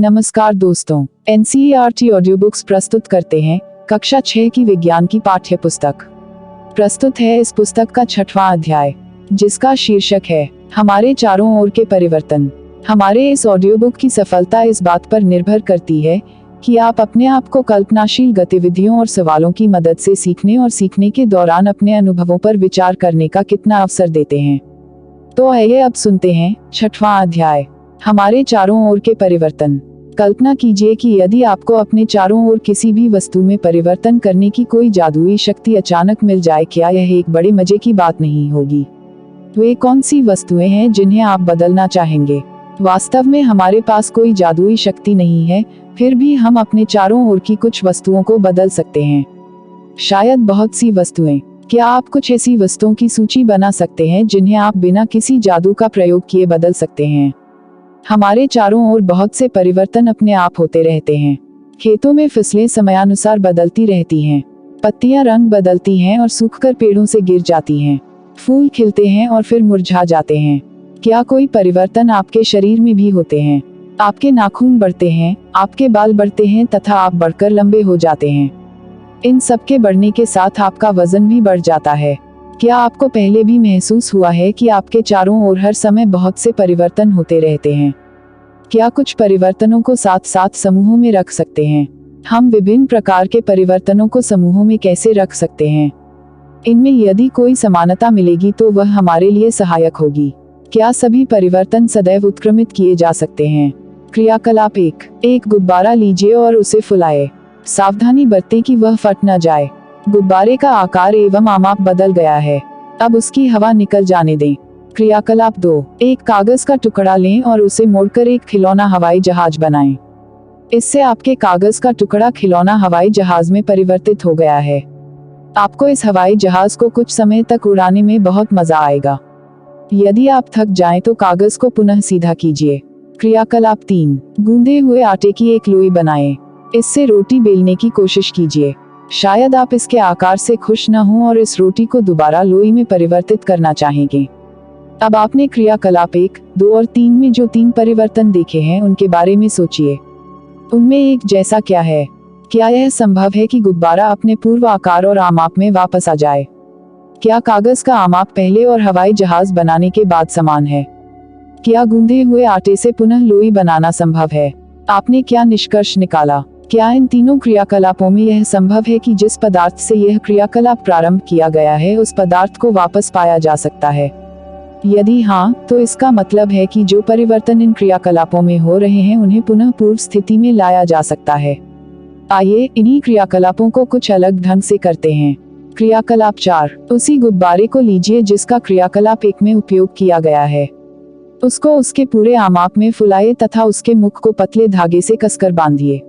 नमस्कार दोस्तों, NCERT audio books प्रस्तुत करते हैं कक्षा 6 की विज्ञान की पाठ्य पुस्तक। प्रस्तुत है इस पुस्तक का 6वां अध्याय, जिसका शीर्षक है हमारे चारों ओर के परिवर्तन। हमारे इस ऑडियो बुक की सफलता इस बात पर निर्भर करती है कि आप अपने आप को कल्पनाशील गतिविधियों और सवालों की मदद से सीखने और सीखने के दौरान अपने अनुभवों पर विचार करने का कितना अवसर देते हैं। तो आइए अब सुनते हैं 6वां अध्याय, हमारे चारों ओर के परिवर्तन। कल्पना कीजिए कि यदि आपको अपने चारों ओर किसी भी वस्तु में परिवर्तन करने की कोई जादुई शक्ति अचानक मिल जाए, क्या यह एक बड़े मजे की बात नहीं होगी? वे कौन सी वस्तुएं हैं जिन्हें आप बदलना चाहेंगे? वास्तव में हमारे पास कोई जादुई शक्ति नहीं है, फिर भी हम अपने चारों ओर की कुछ वस्तुओं को बदल सकते हैं। शायद बहुत सी वस्तुएं। क्या आप कुछ ऐसी वस्तुओं की सूची बना सकते हैं जिन्हें आप बिना किसी जादू का प्रयोग किए बदल सकते हैं? हमारे चारों ओर बहुत से परिवर्तन अपने आप होते रहते हैं। खेतों में फसलें समयानुसार बदलती रहती हैं। पत्तियां रंग बदलती हैं और सूखकर पेड़ों से गिर जाती हैं। फूल खिलते हैं और फिर मुरझा जाते हैं। क्या कोई परिवर्तन आपके शरीर में भी होते हैं? आपके नाखून बढ़ते हैं, आपके बाल बढ़ते हैं तथा आप बढ़कर लंबे हो जाते हैं। इन सब के बढ़ने के साथ आपका वजन भी बढ़ जाता है। क्या आपको पहले भी महसूस हुआ है कि आपके चारों ओर हर समय बहुत से परिवर्तन होते रहते हैं? क्या कुछ परिवर्तनों को साथ साथ समूहों में रख सकते हैं? हम विभिन्न प्रकार के परिवर्तनों को समूहों में कैसे रख सकते हैं? इनमें यदि कोई समानता मिलेगी तो वह हमारे लिए सहायक होगी। क्या सभी परिवर्तन सदैव उत्क्रमित किए जा सकते हैं? क्रियाकलाप 1। एक गुब्बारा लीजिए और उसे फुलाए। सावधानी बरतें कि वह फट न जाए। गुब्बारे का आकार एवं आमाप बदल गया है, अब उसकी हवा निकल जाने दें। क्रियाकलाप 2। एक कागज का टुकड़ा लें और उसे मोड़कर एक खिलौना हवाई जहाज बनाएं। इससे आपके कागज का टुकड़ा खिलौना हवाई जहाज में परिवर्तित हो गया है। आपको इस हवाई जहाज को कुछ समय तक उड़ाने में बहुत मजा आएगा। यदि आप थक जाएं तो कागज को पुनः सीधा कीजिए। क्रियाकलाप 3। गूंदे हुए आटे की एक लोई बनाएं। इससे रोटी बेलने की कोशिश कीजिए। शायद आप इसके आकार से खुश न हों और इस रोटी को दोबारा लोई में परिवर्तित करना चाहेंगे। अब आपने क्रियाकलाप 1, 2 और 3 में जो 3 परिवर्तन देखे हैं उनके बारे में सोचिए। उनमें एक जैसा क्या है? क्या यह संभव है कि गुब्बारा अपने पूर्व आकार और आमाप में वापस आ जाए? क्या कागज का आमाप पहले और हवाई जहाज बनाने के बाद समान है? क्या गूंदे हुए आटे से पुनः लोई बनाना संभव है? आपने क्या निष्कर्ष निकाला? क्या इन तीनों क्रियाकलापों में यह संभव है कि जिस पदार्थ से यह क्रियाकलाप प्रारंभ किया गया है उस पदार्थ को वापस पाया जा सकता है? यदि हाँ, तो इसका मतलब है कि जो परिवर्तन इन क्रियाकलापों में हो रहे हैं उन्हें पुनः पूर्व स्थिति में लाया जा सकता है। आइए इन्हीं क्रियाकलापों को कुछ अलग ढंग से करते हैं। क्रियाकलाप 4। उसी गुब्बारे को लीजिए जिसका क्रियाकलाप 1 में उपयोग किया गया है। उसको उसके पूरे आमाप में फुलाए तथा उसके मुख को पतले धागे से कसकर बांधिए।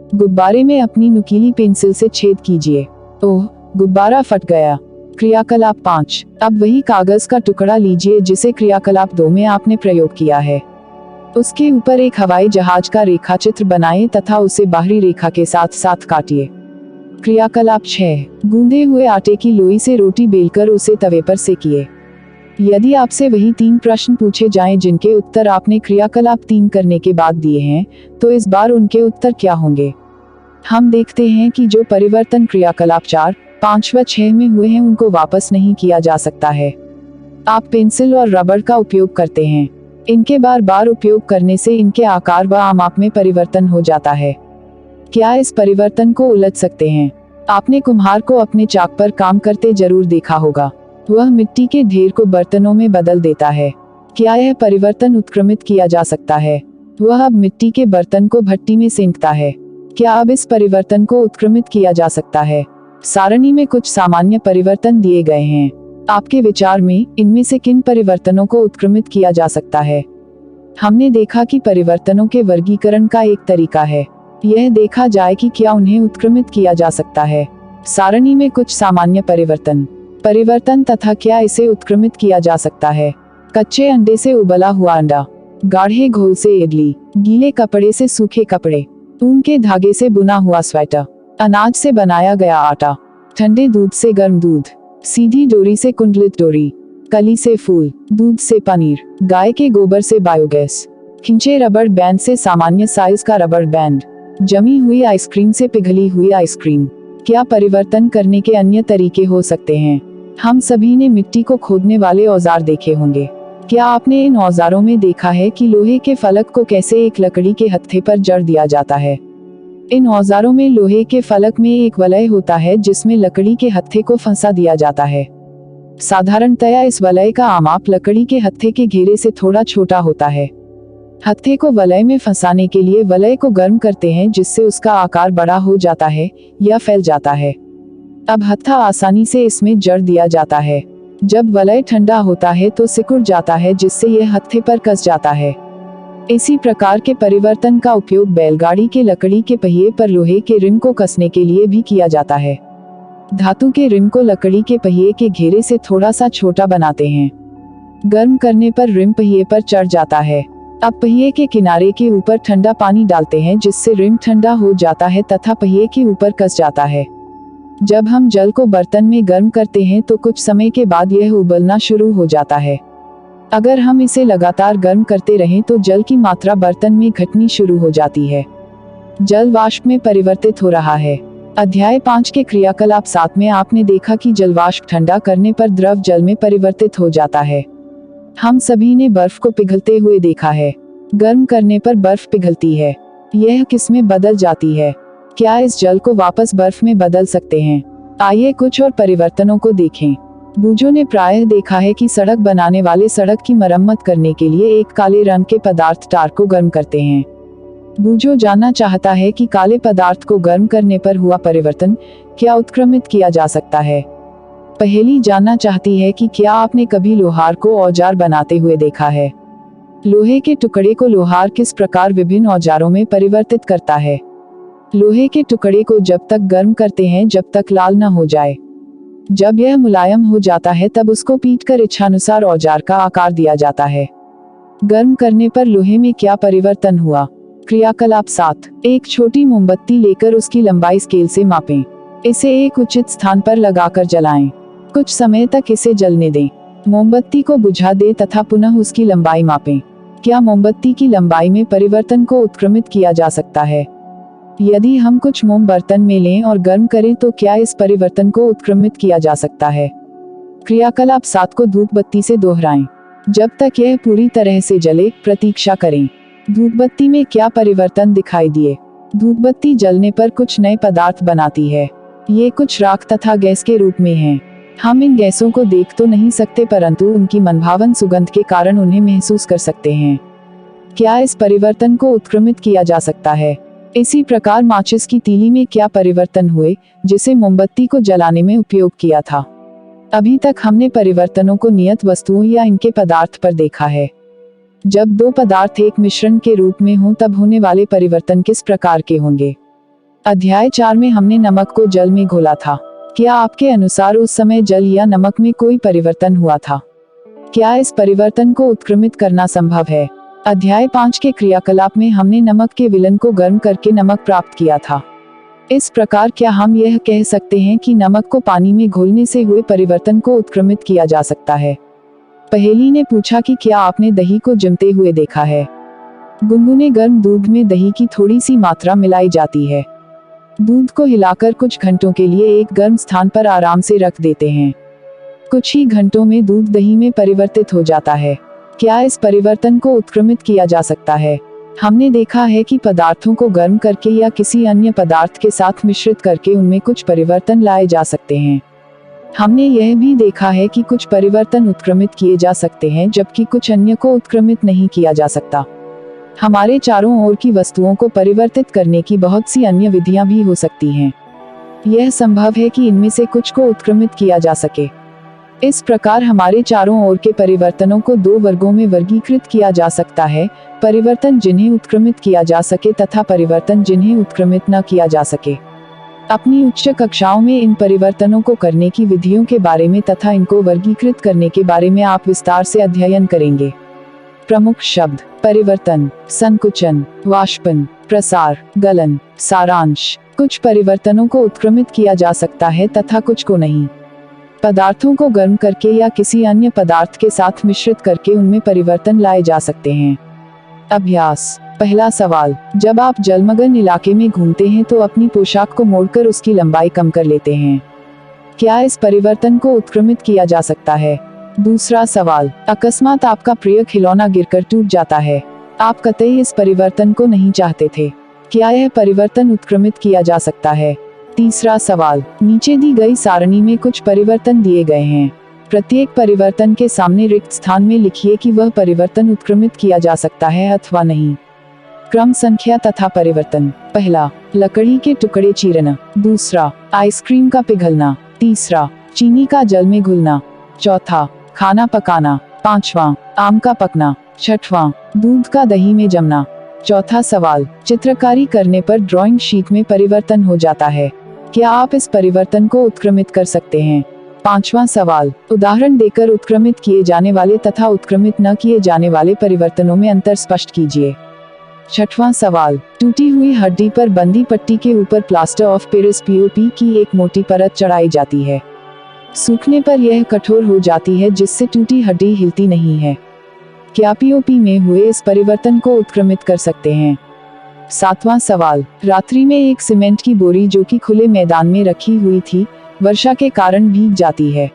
गुब्बारे में अपनी नुकीली पेंसिल से छेद कीजिए। ओह, गुब्बारा फट गया। क्रियाकलाप 5। अब वही कागज का टुकड़ा लीजिए जिसे क्रियाकलाप 2 में आपने प्रयोग किया है। उसके ऊपर एक हवाई जहाज का रेखाचित्र बनाएं तथा उसे बाहरी रेखा के साथ साथ काटिए। क्रियाकलाप 6। गूंदे हुए आटे की लोई से रोटी बेलकर उसे तवे पर सेकिए। यदि आपसे वही 3 प्रश्न पूछे जाएं जिनके उत्तर आपने क्रियाकलाप 3 करने के बाद दिए हैं, तो इस बार उनके उत्तर क्या होंगे? हम देखते हैं कि जो परिवर्तन क्रियाकलाप 4, 5 व 6 में हुए हैं उनको वापस नहीं किया जा सकता है। आप पेंसिल और रबड़ का उपयोग करते हैं। इनके बार बार उपयोग करने से इनके आकार व आमाप में परिवर्तन हो जाता है। क्या इस परिवर्तन को उलट सकते हैं? आपने कुम्हार को अपने चाक पर काम करते जरूर देखा होगा। वह मिट्टी के ढेर को बर्तनों में बदल देता है। क्या यह परिवर्तन उत्क्रमित किया जा सकता है? वह अब मिट्टी के बर्तन को भट्टी में सेंकता है। क्या अब इस परिवर्तन को उत्क्रमित किया जा सकता है? सारणी में कुछ सामान्य परिवर्तन दिए गए हैं। आपके विचार में इनमें से किन परिवर्तनों को उत्क्रमित किया जा सकता है? हमने देखा कि परिवर्तनों के वर्गीकरण का एक तरीका है यह देखा जाए कि क्या उन्हें उत्क्रमित किया जा सकता है। सारणी में कुछ सामान्य परिवर्तन तथा क्या इसे उत्क्रमित किया जा सकता है? कच्चे अंडे से उबला हुआ अंडा, गाढ़े घोल से इडली, गीले कपड़े से सूखे कपड़े, ऊन के धागे से बुना हुआ स्वेटर, अनाज से बनाया गया आटा, ठंडे दूध से गर्म दूध, सीधी डोरी से कुंडलित डोरी, कली से फूल, दूध से पनीर, गाय के गोबर से बायोगैस, खिंचे रबर बैंड से सामान्य साइज का रबर बैंड, जमी हुई आइसक्रीम से पिघली हुई आइसक्रीम। क्या परिवर्तन करने के अन्य तरीके हो सकते हैं? हम सभी ने मिट्टी को खोदने वाले औजार देखे होंगे। क्या आपने इन औजारों में देखा है कि लोहे के फलक को कैसे एक लकड़ी के हत्थे पर जड़ दिया जाता है? इन औजारों में लोहे के फलक में एक वलय होता है जिसमें लकड़ी के हत्थे को फंसा दिया जाता है। साधारणतया इस वलय का आमाप लकड़ी के हत्थे के घेरे से थोड़ा छोटा होता है। हत्थे को वलय में फंसाने के लिए वलय को गर्म करते हैं जिससे उसका आकार बड़ा हो जाता है या फैल जाता है। अब हत्था आसानी से इसमें जड़ दिया जाता है। जब वलय ठंडा होता है तो सिकुड़ जाता है जिससे यह हत्थे पर कस जाता है। इसी प्रकार के परिवर्तन का उपयोग बैलगाड़ी के लकड़ी के पहिए पर लोहे के रिम को कसने के लिए भी किया जाता है। धातु के रिम को लकड़ी के पहिए के घेरे से थोड़ा सा छोटा बनाते हैं। गर्म करने पर रिम पहिए पर चढ़ जाता है। अब पहिए के किनारे के ऊपर ठंडा पानी डालते हैं जिससे रिम ठंडा हो जाता है तथा पहिए के ऊपर कस जाता है। जब हम जल को बर्तन में गर्म करते हैं तो कुछ समय के बाद यह उबलना शुरू हो जाता है। अगर हम इसे लगातार गर्म करते रहें तो जल की मात्रा बर्तन में घटनी शुरू हो जाती है। जल वाष्प में परिवर्तित हो रहा है। अध्याय 5 के क्रियाकलाप 7 में आपने देखा कि जल वाष्प ठंडा करने पर द्रव जल में परिवर्तित हो जाता है। हम सभी ने बर्फ को पिघलते हुए देखा है। गर्म करने पर बर्फ पिघलती है। यह किसमें बदल जाती है? क्या इस जल को वापस बर्फ में बदल सकते हैं? आइए कुछ और परिवर्तनों को देखें। बूझों ने प्रायः देखा है कि सड़क बनाने वाले सड़क की मरम्मत करने के लिए एक काले रंग के पदार्थ टार को गर्म करते हैं। बूझो जानना चाहता है कि काले पदार्थ को गर्म करने पर हुआ परिवर्तन क्या उत्क्रमित किया जा सकता है। पहेली जानना चाहती है कि क्या आपने कभी लोहार को औजार बनाते हुए देखा है। लोहे के टुकड़े को लोहार किस प्रकार विभिन्न औजारों में परिवर्तित करता है। लोहे के टुकड़े को जब तक गर्म करते हैं जब तक लाल न हो जाए। जब यह मुलायम हो जाता है तब उसको पीटकर इच्छानुसार औजार का आकार दिया जाता है। गर्म करने पर लोहे में क्या परिवर्तन हुआ? क्रियाकलाप 7। एक छोटी मोमबत्ती लेकर उसकी लंबाई स्केल से मापें। इसे एक उचित स्थान पर लगाकर जलाएं। कुछ समय तक इसे जलने दें। मोमबत्ती को बुझा दें तथा पुनः उसकी लंबाई मापें। क्या मोमबत्ती की लंबाई में परिवर्तन को उत्क्रमित किया जा सकता है? यदि हम कुछ मोम बर्तन में लें और गर्म करें तो क्या इस परिवर्तन को उत्क्रमित किया जा सकता है? क्रियाकलाप 7 को धूप बत्ती से दोहराएं। जब तक यह पूरी तरह से जले प्रतीक्षा करें। धूप बत्ती में क्या परिवर्तन दिखाई दिए? धूप बत्ती जलने पर कुछ नए पदार्थ बनाती है। ये कुछ राख तथा गैस के रूप में हैं। हम इन गैसों को देख तो नहीं सकते परंतु उनकी मनभावन सुगंध के कारण उन्हें महसूस कर सकते हैं। क्या इस परिवर्तन को उत्क्रमित किया जा सकता है? इसी प्रकार माचिस की तीली में क्या परिवर्तन हुए जिसे मोमबत्ती को जलाने में उपयोग किया था? अभी तक हमने परिवर्तनों को नियत वस्तुओं या इनके पदार्थ पर देखा है। जब दो पदार्थ एक मिश्रण के रूप में हों तब होने वाले परिवर्तन किस प्रकार के होंगे? अध्याय 4 में हमने नमक को जल में घोला था। क्या आपके अनुसार उस समय जल या नमक में कोई परिवर्तन हुआ था? क्या इस परिवर्तन को उत्क्रमित करना संभव है? अध्याय 5 के क्रियाकलाप में हमने नमक के विलयन को गर्म करके नमक प्राप्त किया था। इस प्रकार क्या हम यह कह सकते हैं कि नमक को पानी में घोलने से हुए परिवर्तन को उत्क्रमित किया जा सकता है? पहेली ने पूछा कि क्या आपने दही को जमते हुए देखा है? गुनगुने गर्म दूध में दही की थोड़ी सी मात्रा मिलाई जाती है। दूध को हिलाकर कुछ घंटों के लिए एक गर्म स्थान पर आराम से रख देते हैं। कुछ ही घंटों में दूध दही में परिवर्तित हो जाता है। क्या इस परिवर्तन को उत्क्रमित किया जा सकता है? हमने देखा है कि पदार्थों को गर्म करके या किसी अन्य पदार्थ के साथ मिश्रित करके उनमें कुछ परिवर्तन लाए जा सकते हैं। हमने यह भी देखा है कि कुछ परिवर्तन उत्क्रमित किए जा सकते हैं जबकि कुछ अन्य को उत्क्रमित नहीं किया जा सकता। हमारे चारों ओर की वस्तुओं को परिवर्तित करने की बहुत सी अन्य विधियां भी हो सकती हैं। यह संभव है कि इनमें से कुछ को उत्क्रमित किया जा सके। इस प्रकार हमारे चारों ओर के परिवर्तनों को दो वर्गों में वर्गीकृत किया जा सकता है: परिवर्तन जिन्हें उत्क्रमित किया जा सके तथा परिवर्तन जिन्हें उत्क्रमित न किया जा सके। अपनी उच्च कक्षाओं में इन परिवर्तनों को करने की विधियों के बारे में तथा इनको वर्गीकृत करने के बारे में आप विस्तार से अध्ययन करेंगे। प्रमुख शब्द: परिवर्तन, संकुचन, वाष्पन, प्रसार, गलन, सारांश। कुछ परिवर्तनों को उत्क्रमित किया जा सकता है तथा कुछ को नहीं। पदार्थों को गर्म करके या किसी अन्य पदार्थ के साथ मिश्रित करके उनमें परिवर्तन लाए जा सकते हैं। अभ्यास। पहला सवाल, जब आप जलमग्न इलाके में घूमते हैं तो अपनी पोशाक को मोड़कर उसकी लंबाई कम कर लेते हैं। क्या इस परिवर्तन को उत्क्रमित किया जा सकता है? दूसरा सवाल, अकस्मात आपका प्रिय खिलौना गिरकर टूट जाता है। आप कतई इस परिवर्तन को नहीं चाहते थे। क्या यह परिवर्तन उत्क्रमित किया जा सकता है? तीसरा सवाल, नीचे दी गई सारणी में कुछ परिवर्तन दिए गए हैं। प्रत्येक परिवर्तन के सामने रिक्त स्थान में लिखिए कि वह परिवर्तन उत्क्रमित किया जा सकता है अथवा नहीं। क्रम संख्या तथा परिवर्तन। पहला, लकड़ी के टुकड़े चीरना। दूसरा, आइसक्रीम का पिघलना। तीसरा, चीनी का जल में घुलना। चौथा, खाना पकाना। पांचवा, आम का पकना। छठवां, दूध का दही में जमना। चौथा सवाल, चित्रकारी करने पर ड्राइंग शीट में परिवर्तन हो जाता है। क्या आप इस परिवर्तन को उत्क्रमित कर सकते हैं? पांचवा सवाल, उदाहरण देकर उत्क्रमित किए जाने वाले तथा उत्क्रमित न किए जाने वाले परिवर्तनों में अंतर स्पष्ट कीजिए। छठवां सवाल, टूटी हुई हड्डी पर बंदी पट्टी के ऊपर प्लास्टर ऑफ पेरिस पीओपी की एक मोटी परत चढ़ाई जाती है। सूखने पर यह कठोर हो जाती है जिससे टूटी हड्डी हिलती नहीं है। क्या पीओपी में हुए इस परिवर्तन को उत्क्रमित कर सकते हैं? सातवां सवाल, रात्रि में एक सीमेंट की बोरी जो कि खुले मैदान में रखी हुई थी, वर्षा के कारण भीग जाती है।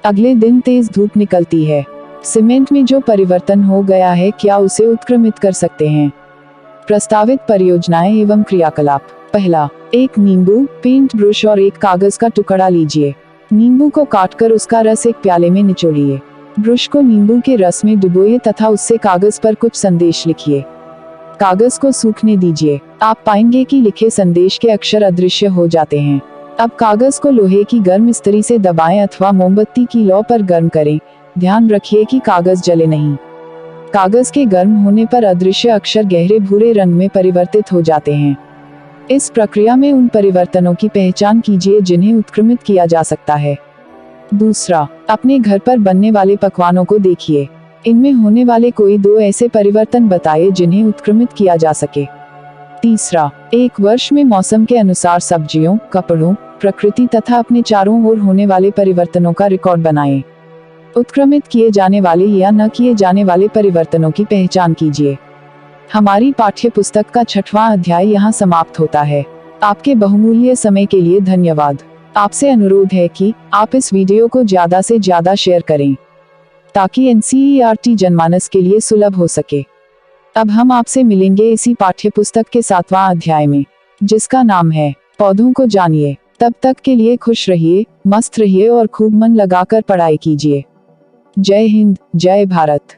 अगले दिन तेज धूप निकलती है। सीमेंट में जो परिवर्तन हो गया है क्या उसे उत्क्रमित कर सकते हैं? प्रस्तावित परियोजनाएं एवं क्रियाकलाप। पहला, एक नींबू, पेंट ब्रश और एक कागज का टुकड़ा लीजिए। नींबू को काटकर उसका रस एक प्याले में निचोड़िए। ब्रश को नींबू के रस में डुबोइए तथा उससे कागज पर कुछ संदेश लिखिए। कागज को सूखने दीजिए। आप पाएंगे कि लिखे संदेश के अक्षर अदृश्य हो जाते हैं। अब कागज को लोहे की गर्म इस्त्री से दबाएं अथवा मोमबत्ती की लौ पर गर्म करें। ध्यान रखिए कि कागज जले नहीं। कागज के गर्म होने पर अदृश्य अक्षर गहरे भूरे रंग में परिवर्तित हो जाते हैं। इस प्रक्रिया में उन परिवर्तनों की पहचान कीजिए जिन्हें उत्क्रमित किया जा सकता है। दूसरा, अपने घर पर बनने वाले पकवानों को देखिए। इनमें होने वाले कोई दो ऐसे परिवर्तन बताइए जिन्हें उत्क्रमित किया जा सके। तीसरा, एक वर्ष में मौसम के अनुसार सब्जियों, कपड़ों, प्रकृति तथा अपने चारों ओर होने वाले परिवर्तनों का रिकॉर्ड बनाएं। उत्क्रमित किए जाने वाले या न किए जाने वाले परिवर्तनों की पहचान कीजिए। हमारी पाठ्य पुस्तक का 6वां अध्याय यहाँ समाप्त होता है। आपके बहुमूल्य समय के लिए धन्यवाद। आपसे अनुरोध है कि आप इस वीडियो को ज्यादा से ज्यादा शेयर करें ताकि एनसीईआरटी जनमानस के लिए सुलभ हो सके। अब हम आपसे मिलेंगे इसी पाठ्य पुस्तक के 7वां अध्याय में, जिसका नाम है पौधों को जानिए। तब तक के लिए खुश रहिए, मस्त रहिए और खूब मन लगाकर पढ़ाई कीजिए। जय हिंद, जय भारत।